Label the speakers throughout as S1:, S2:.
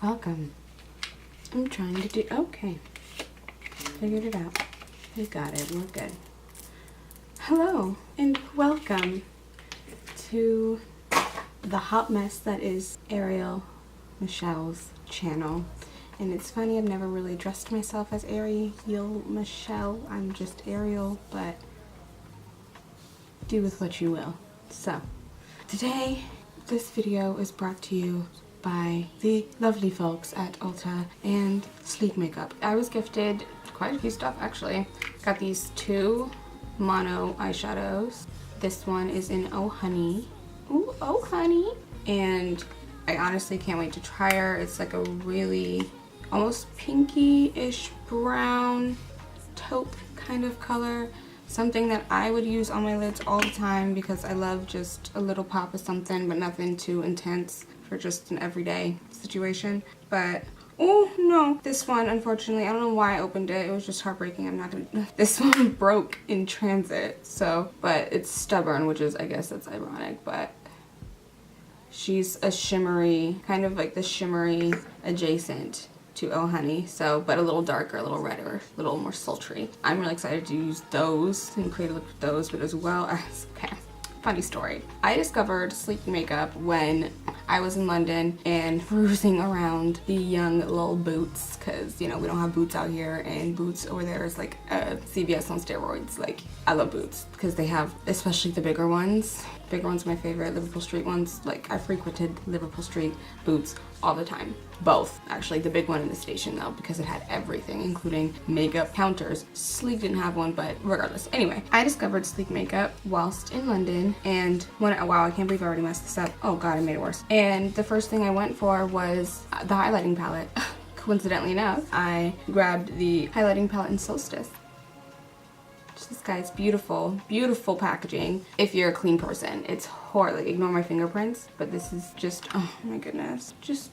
S1: Welcome. I'm trying to do, okay. Figured it out. We got it, we're good. Hello, and welcome to the hot mess that is Ariel Michele's channel. And it's funny, I've never really addressed myself as Ariel Michele. I'm just Ariel, but do with what you will. So, today, this video is brought to you by the lovely folks at ULTA and Sleek Makeup. I was gifted quite a few stuff actually. Got these two mono eyeshadows. This one is in Oh Honey. Ooh, Oh Honey. And I honestly can't wait to try her. It's like a really almost pinky-ish brown taupe kind of color. Something that I would use on my lids all the time because I love just a little pop of something, but nothing too intense for just an everyday situation. But oh no, this one, unfortunately, I don't know why I opened it. It was just heartbreaking. I'm not gonna, this one broke in transit. So, but it's stubborn, which is, I guess that's ironic, but she's a shimmery, kind of like the shimmery adjacent to Oh Honey, so, but a little darker, a little redder, a little more sultry. I'm really excited to use those and create a look with those, but as well as, okay, funny story. I discovered Sleek Makeup when I was in London and cruising around the young little Boots, because, you know, we don't have Boots out here, and Boots over there is like a CVS on steroids. Like, I love Boots because they have, especially the bigger ones. Bigger ones are my favorite, Liverpool Street ones. Like, I frequented Liverpool Street Boots all the time. Both, actually. The big one in the station though, because it had everything, including makeup counters. Sleek didn't have one, but regardless. Anyway, I discovered Sleek Makeup whilst in London, and wow, I can't believe I already messed this up. Oh god, I made it worse. And the first thing I went for was the highlighting palette. Coincidentally enough, I grabbed the highlighting palette in Solstice. This guy's beautiful, beautiful packaging. If you're a clean person, it's horrible. Ignore my fingerprints, but this is just, oh my goodness, just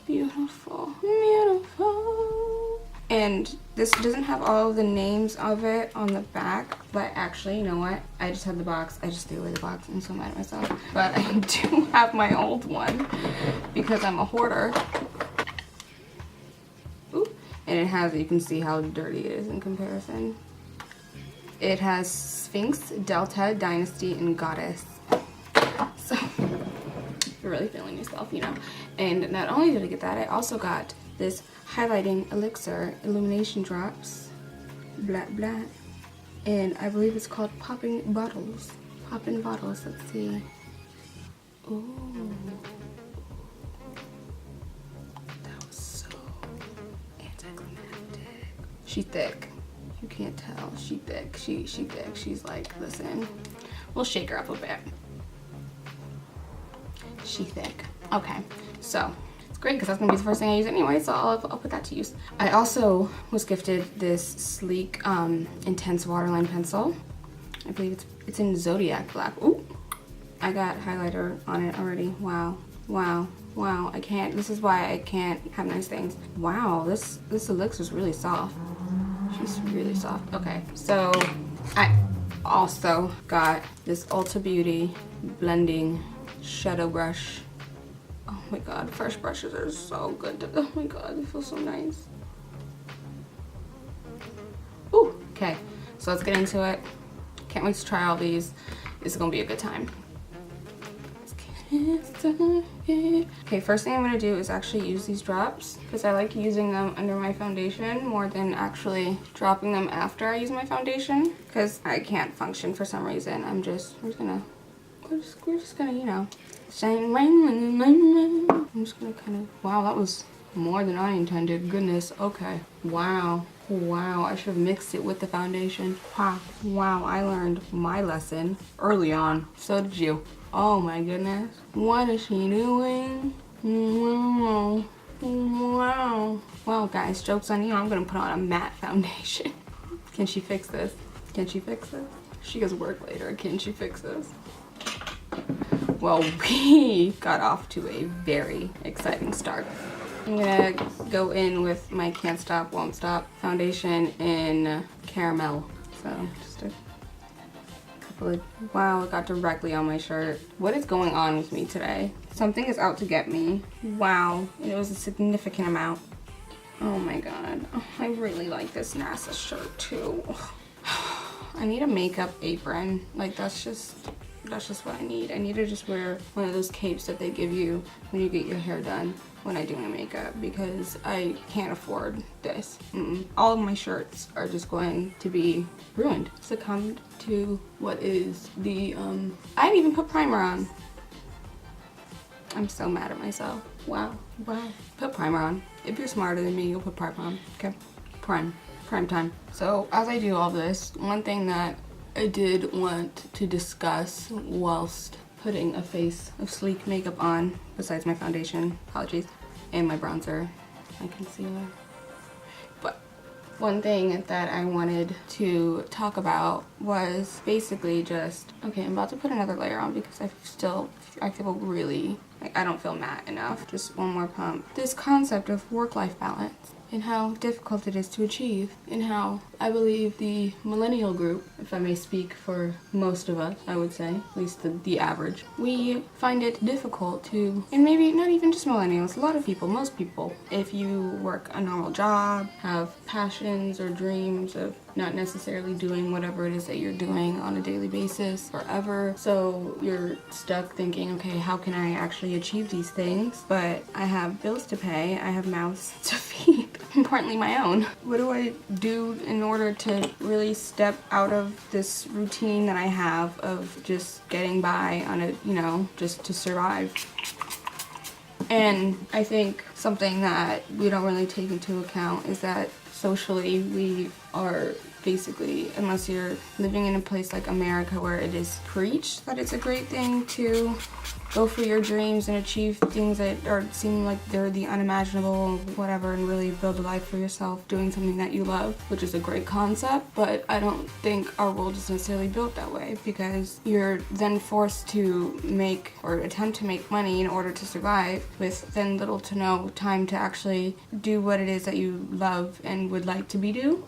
S1: beautiful, beautiful. And this doesn't have all of the names of it on the back, but actually, you know what? I just had the box. I just threw away the box. I'm so mad at myself. But I do have my old one because I'm a hoarder. Ooh. And it has, you can see how dirty it is in comparison. It has Sphinx, Delta, Dynasty, and Goddess. So, you're really feeling yourself, you know. And not only did I get that, I also got this highlighting elixir illumination drops. Blah, blah. And I believe it's called Popping Bottles. Poppin' Bottles, let's see. Ooh. That was so anticlimactic. She's thick. You can't tell. She thick. She thick. She's like, listen, we'll shake her up a bit. She thick. Okay, so it's great because that's gonna be the first thing I use anyway, so I'll put that to use. I also was gifted this Sleek Intense Waterline pencil. I believe it's in Zodiac Black. Ooh, I got highlighter on it already. Wow, wow, wow. I can't. This is why I can't have nice things. Wow, this elixir is really soft. She's really soft. Okay, so I also got this Ulta Beauty blending shadow brush. Oh my god, fresh brushes are so good. Oh my god, they feel so nice. Ooh, okay, so let's get into it. Can't wait to try all these. This is gonna be a good time. Okay, first thing I'm gonna do is actually use these drops because I like using them under my foundation more than actually dropping them after I use my foundation because I can't function for some reason. we're just gonna, you know, I'm just gonna kind of, wow, that was more than I intended. Goodness, okay, wow. Wow, I should have mixed it with the foundation. Wow, I learned my lesson early on. So did you. Oh my goodness. What is she doing? Wow. Wow. Well, guys, joke's on you. I'm gonna put on a matte foundation. Can she fix this? Can she fix this? She goes to work later. Can she fix this? Well, we got off to a very exciting start. I'm gonna go in with my Can't Stop, Won't Stop foundation in caramel. So just a tasteful. Wow, it got directly on my shirt. What is going on with me today? Something is out to get me. Wow, and it was a significant amount. Oh my god. Oh, I really like this NASA shirt too. I need a makeup apron. Like that's just what I need. I need to just wear one of those capes that they give you when you get your hair done when I do my makeup, because I can't afford this. All of my shirts are just going to be ruined. Succumbed to what is the, I didn't even put primer on. I'm so mad at myself. Wow. Put primer on. If you're smarter than me, you'll put primer on, okay? Prime time. So as I do all this, one thing that I did want to discuss whilst putting a face of sleek makeup on, besides my foundation, apologies, and my bronzer, my concealer. But one thing that I wanted to talk about was basically just, okay, I'm about to put another layer on because I feel really, like I don't feel matte enough. Just one more pump. This concept of work-life balance and how difficult it is to achieve, and how I believe the millennial group, if I may speak for most of us, I would say, at least the average, we find it difficult to, and maybe not even just millennials, a lot of people, most people, if you work a normal job, have passions or dreams of not necessarily doing whatever it is that you're doing on a daily basis forever, so you're stuck thinking, okay, how can I actually achieve these things? But I have bills to pay, I have mouths to feed, importantly my own. What do I do in order to really step out of this routine that I have of just getting by on a, you know, just to survive? And I think something that we don't really take into account is that socially we are basically, unless you're living in a place like America where it is preached that it's a great thing to go for your dreams and achieve things that seem like they're the unimaginable, whatever, and really build a life for yourself doing something that you love, which is a great concept. But I don't think our world is necessarily built that way, because you're then forced to make or attempt to make money in order to survive, with then little to no time to actually do what it is that you love and would like to be doing.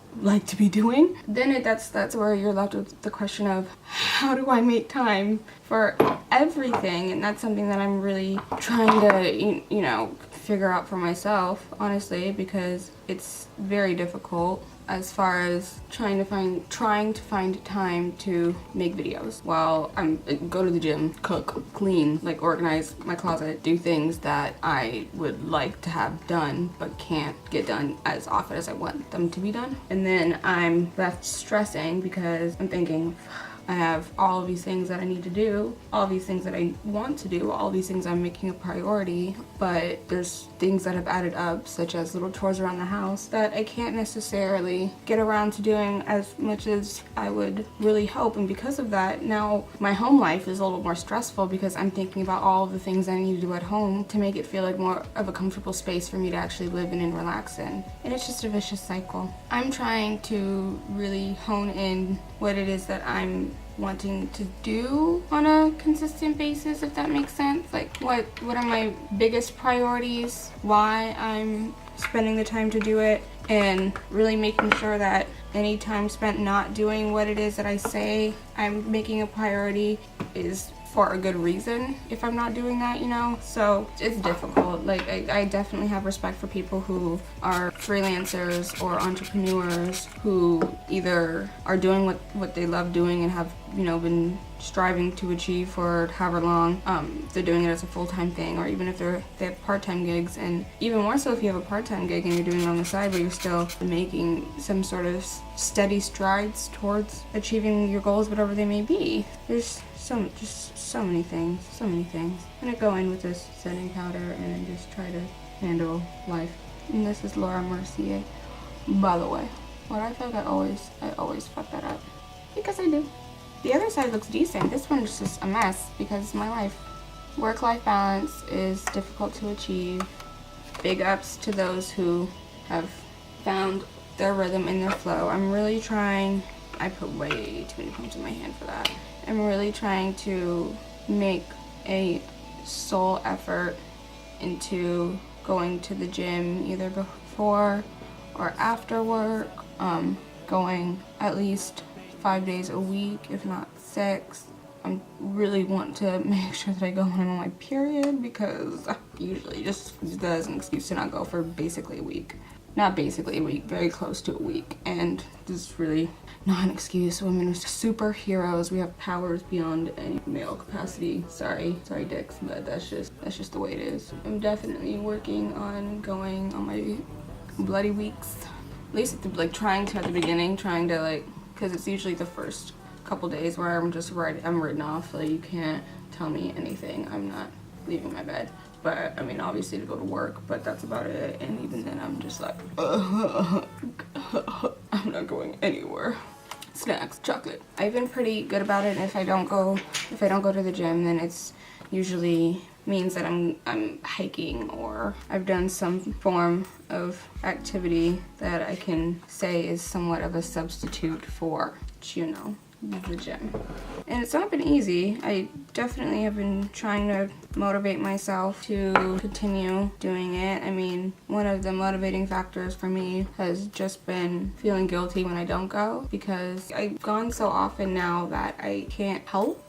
S1: Then that's where you're left with the question of, how do I make time for everything? And that's something that I'm really trying to, you know, figure out for myself, honestly, because it's very difficult as far as trying to find time to make videos while go to the gym, cook, clean, like organize my closet, do things that I would like to have done but can't get done as often as I want them to be done. And then I'm left stressing because I'm thinking, I have all of these things that I need to do, all these things that I want to do, all these things I'm making a priority, but there's things that have added up, such as little chores around the house, that I can't necessarily get around to doing as much as I would really hope. And because of that, now my home life is a little more stressful because I'm thinking about all of the things I need to do at home to make it feel like more of a comfortable space for me to actually live in and relax in. And it's just a vicious cycle. I'm trying to really hone in what it is that I'm wanting to do on a consistent basis, if that makes sense. Like what are my biggest priorities, why I'm spending the time to do it, and really making sure that any time spent not doing what it is that I say I'm making a priority is for a good reason if I'm not doing that, you know? So it's difficult. Like I definitely have respect for people who are freelancers or entrepreneurs who either are doing what they love doing and have, you know, been striving to achieve for however long. They're doing it as a full-time thing, or even if they have part-time gigs, and even more so if you have a part-time gig and you're doing it on the side, but you're still making some sort of steady strides towards achieving your goals, whatever they may be. There's so many things. I'm gonna go in with this setting powder and just try to handle life. And this is Laura Mercier, by the way. What I feel like I always fuck that up, because I do. The other side looks decent. This one's just a mess because it's my life. Work-life balance is difficult to achieve. Big ups to those who have found their rhythm and their flow. I'm really trying. I put way too many pumps in my hand for that. I'm really trying to make a sole effort into going to the gym either before or after work, going at least 5 days a week, if not 6. I really want to make sure that I go when I'm on my period, because I usually just use that as an excuse to not go for basically a week. Not basically a week, very close to a week. And this is really not an excuse. Women are superheroes. We have powers beyond any male capacity. Sorry dicks, but that's just the way it is. I'm definitely working on going on my bloody weeks. At least at the, like, trying to at the beginning, trying to, like, because it's usually the first couple days where I'm just I'm written off. Like, you can't tell me anything. I'm not leaving my bed. But I mean, obviously to go to work, but that's about it. And even then, I'm just like, I'm not going anywhere. Snacks, chocolate. I've been pretty good about it. And if I don't go to the gym, then it's usually means that I'm hiking, or I've done some form of activity that I can say is somewhat of a substitute for, you know, the gym. And it's not been easy. I definitely have been trying to motivate myself to continue doing it. I mean, one of the motivating factors for me has just been feeling guilty when I don't go, because I've gone so often now that I can't help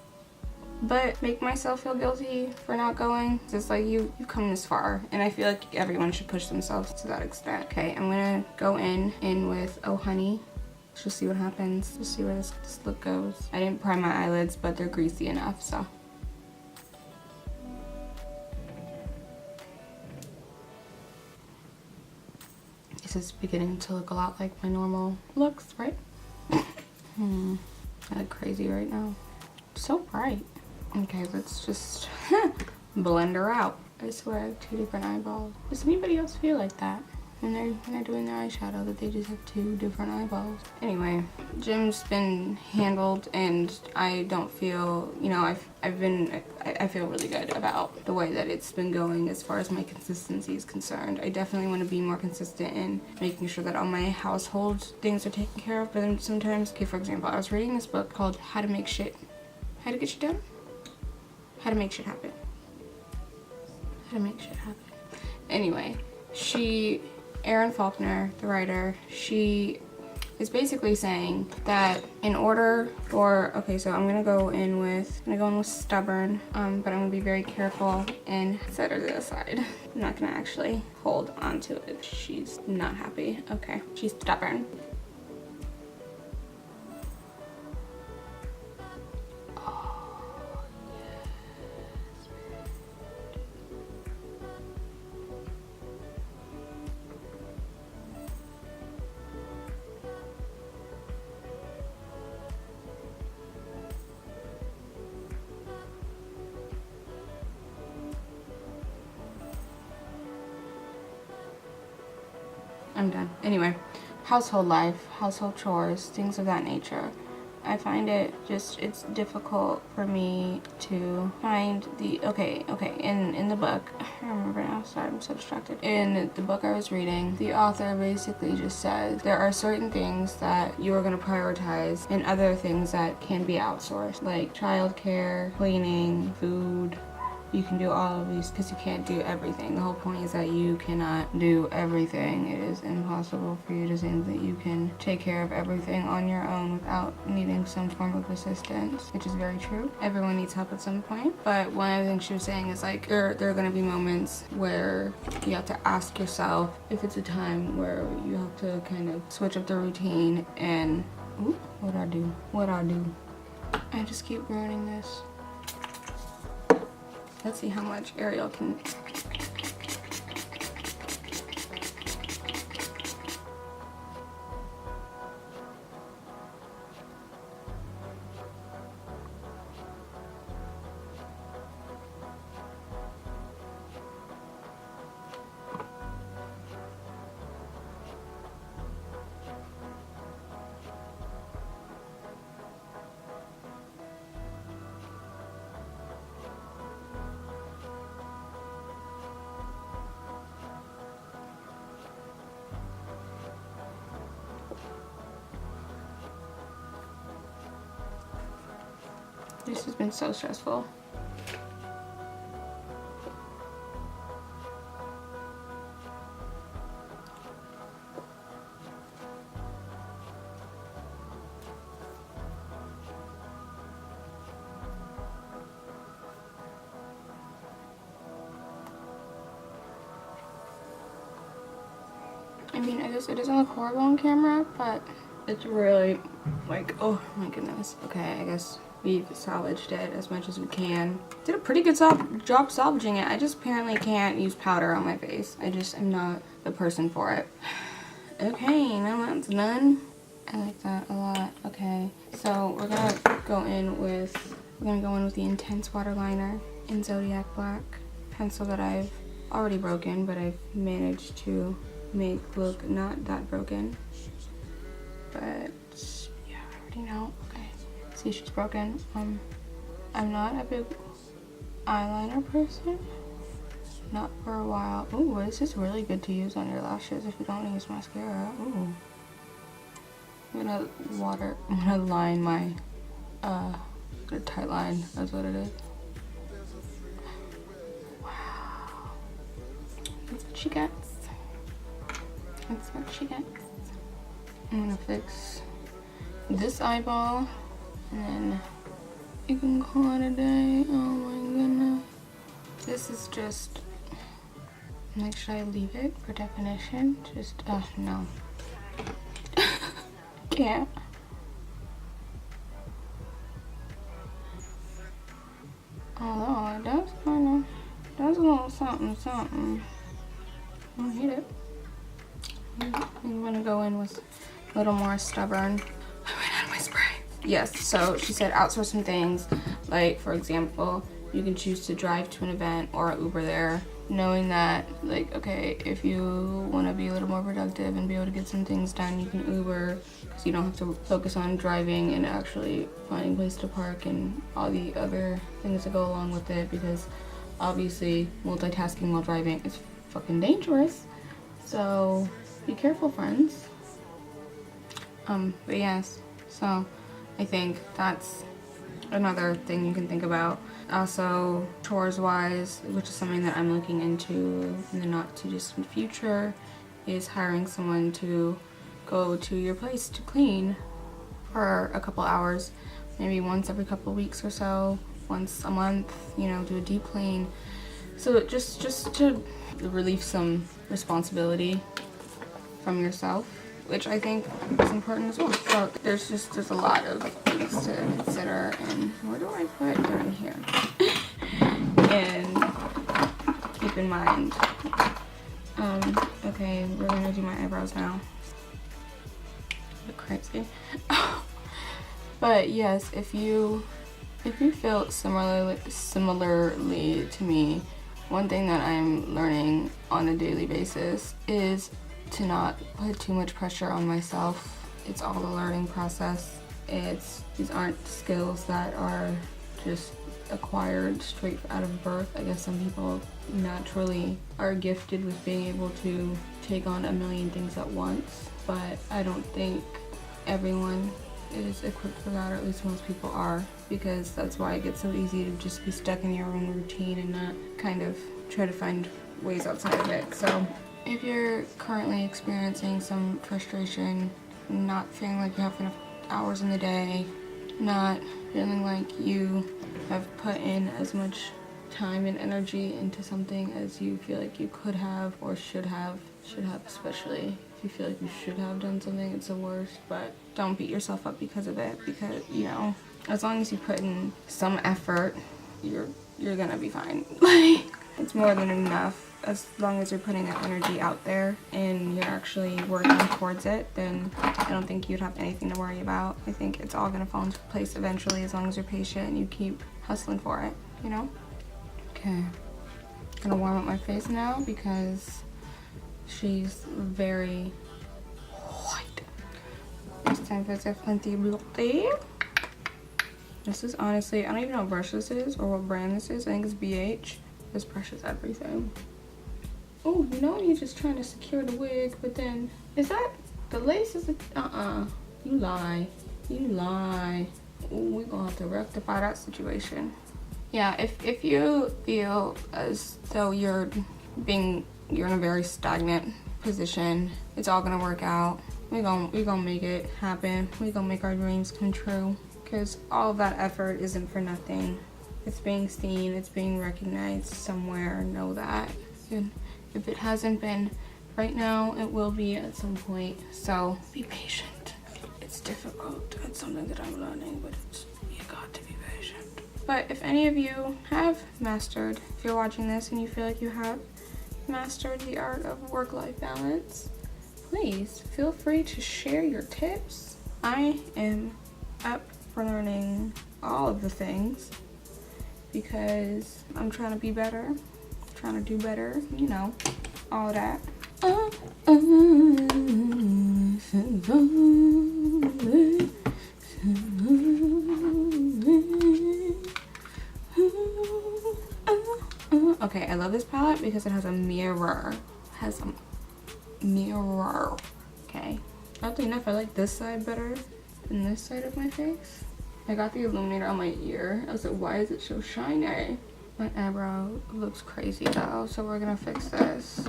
S1: but make myself feel guilty for not going. It's like, you've come this far, and I feel like everyone should push themselves to that extent. Okay, I'm gonna go in with Oh Honey. Let's just see what happens. Just see where this look goes. I didn't prime my eyelids, but they're greasy enough, so. This is beginning to look a lot like my normal looks, right? I look crazy right now. So bright. Okay, let's just blend her out. I swear I have 2 different eyeballs. Does anybody else feel like that when they're doing their eyeshadow, that they just have 2 different eyeballs? Anyway, gym's been handled, and I don't feel, you know, I feel really good about the way that it's been going as far as my consistency is concerned. I definitely want to be more consistent in making sure that all my household things are taken care of, but then sometimes, okay, for example, I was reading this book called How to Get Shit Done? How to Make Shit Happen. How to Make Shit Happen. Anyway, Erin Faulkner, the writer, she is basically saying that in order for, okay, so I'm gonna go in with stubborn, but I'm gonna be very careful and set her to the side. I'm not gonna actually hold on to it. She's not happy. Okay, she's stubborn. I'm done. Anyway, household life, household chores, things of that nature. I find it just, it's difficult for me to find the, okay, in the book, I remember now, sorry, I'm so distracted. In the book I was reading, the author basically just says there are certain things that you are going to prioritize and other things that can be outsourced, like childcare, cleaning, food. You can do all of these because you can't do everything. The whole point is that you cannot do everything. It is impossible for you to think that you can take care of everything on your own without needing some form of assistance, which is very true. Everyone needs help at some point. But one of the things she was saying is, like, there are going to be moments where you have to ask yourself if it's a time where you have to kind of switch up the routine and, ooh, what'd I do? I just keep ruining this. Let's see how much Ariel can. This has been so stressful. I mean, I guess it doesn't look horrible on camera, but it's really like, oh my goodness. Okay, I guess we've salvaged it as much as we can. Did a pretty good job salvaging it. I just apparently can't use powder on my face. I just am not the person for it. Okay, now that's done. I like that a lot. Okay, so we're gonna go in with the Intense Waterliner in Zodiac Black. Pencil that I've already broken, but I've managed to make look not that broken. But yeah, I already know. Okay, see, she's broken. I'm not a big eyeliner person. Not for a while. Ooh, this is really good to use on your lashes if you don't use mascara. Ooh. I'm gonna line my a tight line. That's what it is. Wow. That's what she gets. That's what she gets. I'm gonna fix this eyeball and then you can call it a day. Oh my goodness. This is just like, should I leave it for definition? Just no. Can't. Although it does a little something. I don't hate it. I'm gonna go in with a little more stubborn. I ran out of my spray. Yes, so she said outsource some things. Like, for example, you can choose to drive to an event or Uber there, knowing that, like, okay, if you want to be a little more productive and be able to get some things done, you can Uber, because you don't have to focus on driving and actually finding a place to park and all the other things that go along with it, because obviously multitasking while driving is fucking dangerous. So be careful, friends. But yes, so I think that's another thing you can think about. Also, chores wise, which is something that I'm looking into in the not too distant future, is hiring someone to go to your place to clean for a couple hours, maybe once every couple weeks or so, once a month, you know, do a deep clean. So just to relieve some responsibility from yourself, which I think is important as well. So there's a lot of things to consider, and where do I put down here? And keep in mind. Okay, we're gonna do my eyebrows now. Look crazy. But yes, if you feel similarly to me, one thing that I'm learning on a daily basis is to not put too much pressure on myself. It's all a learning process. These aren't skills that are just acquired straight out of birth. I guess some people naturally are gifted with being able to take on a million things at once, but I don't think everyone is equipped for that, or at least most people are, because that's why it gets so easy to just be stuck in your own routine and not kind of try to find ways outside of it. So if you're currently experiencing some frustration, not feeling like you have enough hours in the day, not feeling like you have put in as much time and energy into something as you feel like you could have or should have, especially if you feel like you should have done something, it's the worst. But don't beat yourself up because of it, because, you know, as long as you put in some effort, you're gonna be fine. Like, it's more than enough. As long as you're putting that energy out there and you're actually working towards it, then I don't think you'd have anything to worry about. I think it's all gonna fall into place eventually, as long as you're patient and you keep hustling for it, you know? Okay, I'm gonna warm up my face now because she's very white. It's time for the Fenty Beauty. This is honestly, I don't even know what brush this is or what brand this is. I think it's BH. This brush is everything. Oh, you know, you're just trying to secure the wig, but then, is that, the lace is, you lie. Ooh, we're gonna have to rectify that situation. Yeah, if you feel as though you're in a very stagnant position, it's all gonna work out. We're gonna make it happen. We're gonna make our dreams come true, because all of that effort isn't for nothing. It's being seen, it's being recognized somewhere. Know that. And if it hasn't been right now. It will be at some point, so be patient. It's difficult. It's something that I'm learning, but you got to be patient. But if any of you have mastered, if you're watching this and you feel like you have mastered the art of work-life balance, please feel free to share your tips. I am up for learning all of the things because I'm trying to be better, trying to do better, you know, all of that. Okay, I love this palette because it has a mirror. Okay. Oddly enough, I like this side better than this side of my face. I got the illuminator on my ear. I was like, why is it so shiny? My eyebrow looks crazy though, so we're gonna fix this.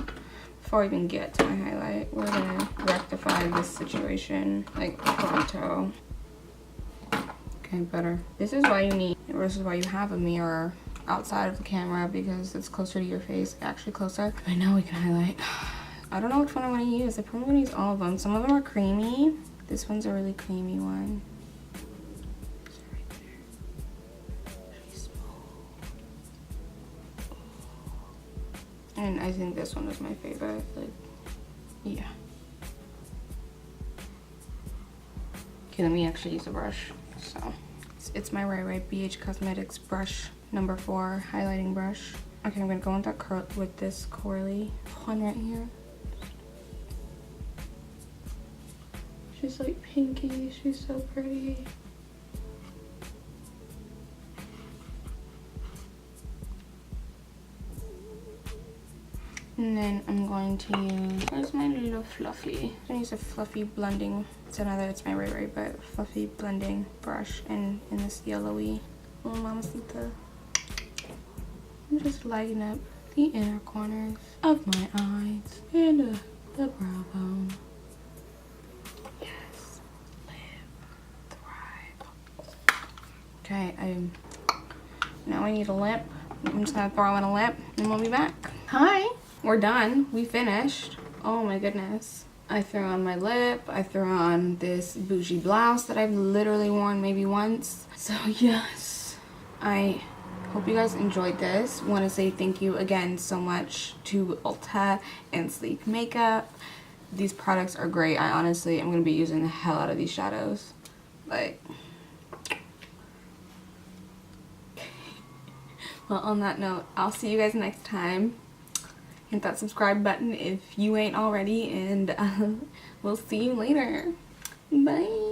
S1: Before I even get to my highlight, we're gonna rectify this situation like pronto. Okay, better. This is why you have a mirror outside of the camera, because it's closer to your face, actually closer. But now we can highlight. I don't know which one I want to use. I probably want to use all of them. Some of them are creamy. This one's a really creamy one. Right there. She's smooth. And I think this one is my favorite. Like, yeah. Okay, let me actually use a brush. So it's my Ray BH Cosmetics brush number 4 highlighting brush. Okay, I'm gonna go with this curly one right here. She's like pinky, she's so pretty. And then I'm going to use, where's my little fluffy? I'm gonna use a fluffy blending, it's my Ray, but fluffy blending brush in this yellowy little mamacita. I'm just lighting up the inner corners of my eyes and the brow bone. Yes, live, thrive. Okay, now I need a lip. I'm just gonna throw in a lip and we'll be back. Hi, we're done. We finished. Oh my goodness. I threw on my lip. I threw on this bougie blouse that I've literally worn maybe once. So yes, I hope you guys enjoyed this. Want to say thank you again so much to ULTA and Sleek Makeup. These products are great. I honestly am going to be using the hell out of these shadows. Like, well, on that note, I'll see you guys next time. Hit that subscribe button if you ain't already, and we'll see you later. Bye.